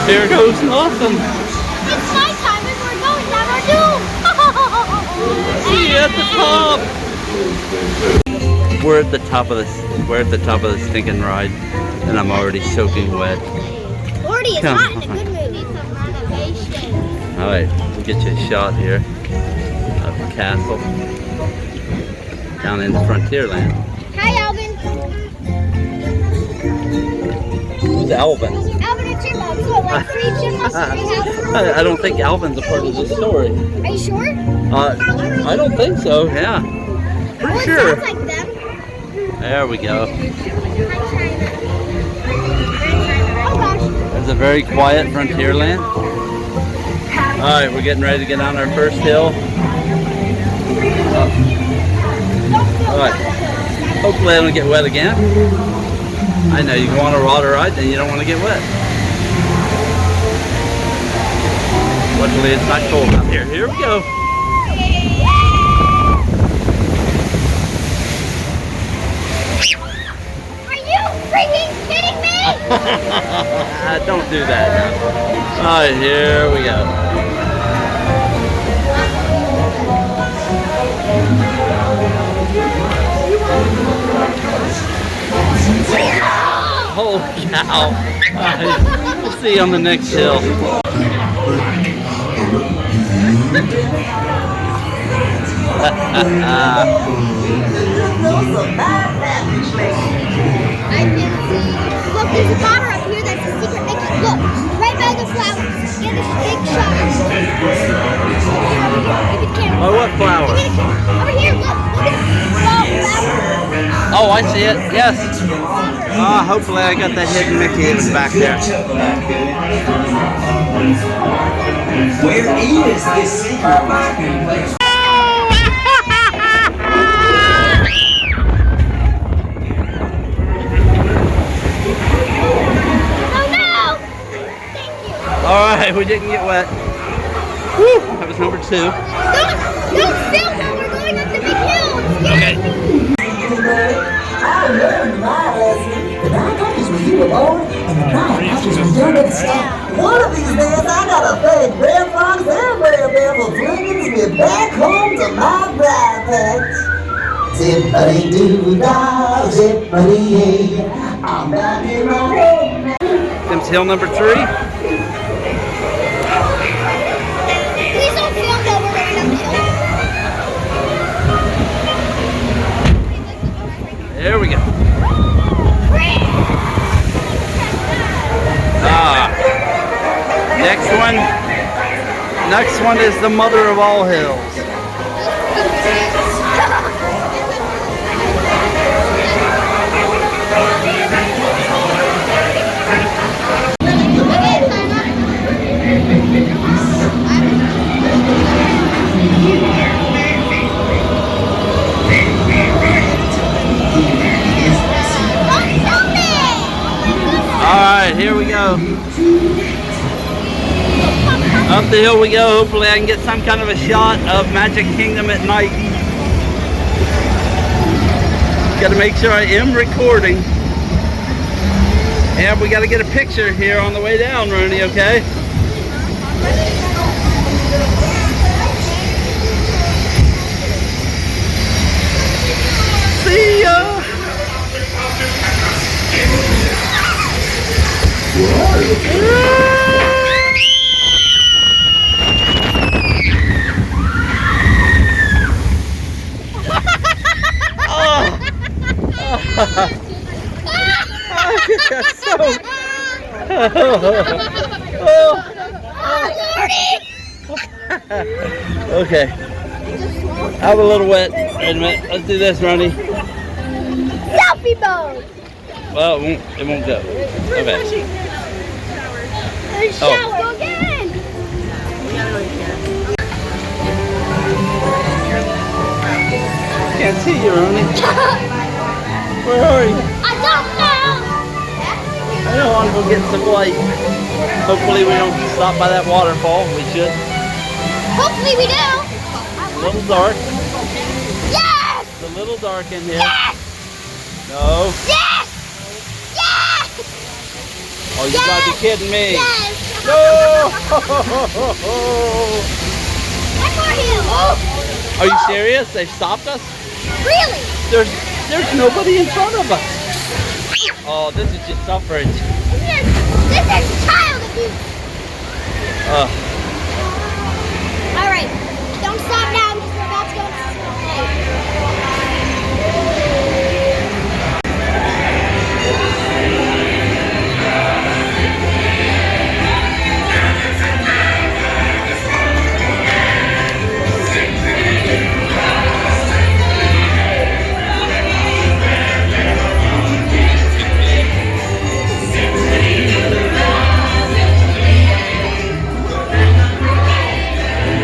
There goes nothing. It's nighttime and we're going down our doom. See you at the top. We're at the top of this. We're at the top of the stinking ride, and I'm already soaking wet. Lordy is Come not in a on. good mood. Need some renovation. All right, we'll get you a shot here of the castle down in Frontierland. Hi, Alvin. Who's Alvin? Alvin and Chipmunk. So like 3 chipmunks and 3 houses. I don't think Alvin's a part of this story. Are you sure? I don't think so. Yeah, Well, pretty it sure. sounds like them. There we go. Oh gosh. It's a very quiet Frontierland. All right, we're getting ready to get on our first hill. All right. Hopefully I don't get wet again. I know you go on a water ride, then you don't want to get wet. Luckily it's not cold out here. Here we go. Are you freaking kidding me? Don't do that now. All right, here we go. Holy cow. All right, we'll see you on the next hill. I can see. Look, there's a bar up here that's a secret Mickey. Look, right by the flowers. Get a big shot. Give me the camera. Oh, what flower? Give me the camera. Over here, look. Look at the flower. Oh, I see it. Yes. Hopefully I got that hidden Mickey in the back there. Where is this secret parking place? Oh no! Thank you. All right, we didn't get wet. Whew, that was number 2. Don't film while we're going up the big hill. Okay. I learned my lesson. The backpackers were you alone, and the backpackers were doing it stuff. One of these days, I gotta thank Bear Fox and Bear Bear for bringing me back home to my backpack. Zippity-doo-dah, zippity-yay, I'm back in my home. Tim's hill number 3. Please don't film while we're going up the hill. There we go. Next one is the mother of all hills. Alright, here we go. Up the hill we go. Hopefully I can get some kind of a shot of Magic Kingdom at night. Got to make sure I am recording. And we got to get a picture here on the way down, Rooney, okay? See ya! Okay. I'm a little wet. Wait a minute. Let's do this, Ronnie. Selfie mode. Well, it won't go. Okay. Shower again. Can't see you, Ronnie. Where are you? I don't know. I don't want to go get some light. Hopefully we don't stop by that waterfall. We should. Hopefully we do. It's a little dark. Yes. It's a little dark in here. Yes. No. Yes. Yes. Oh, you gotta be kidding me. Yes. No! One more hill. Are you serious? They've stopped us? Really? There's nobody in front of us. Oh, this is just suffrage. This is child abuse. All right. Don't stop now because we're about to go.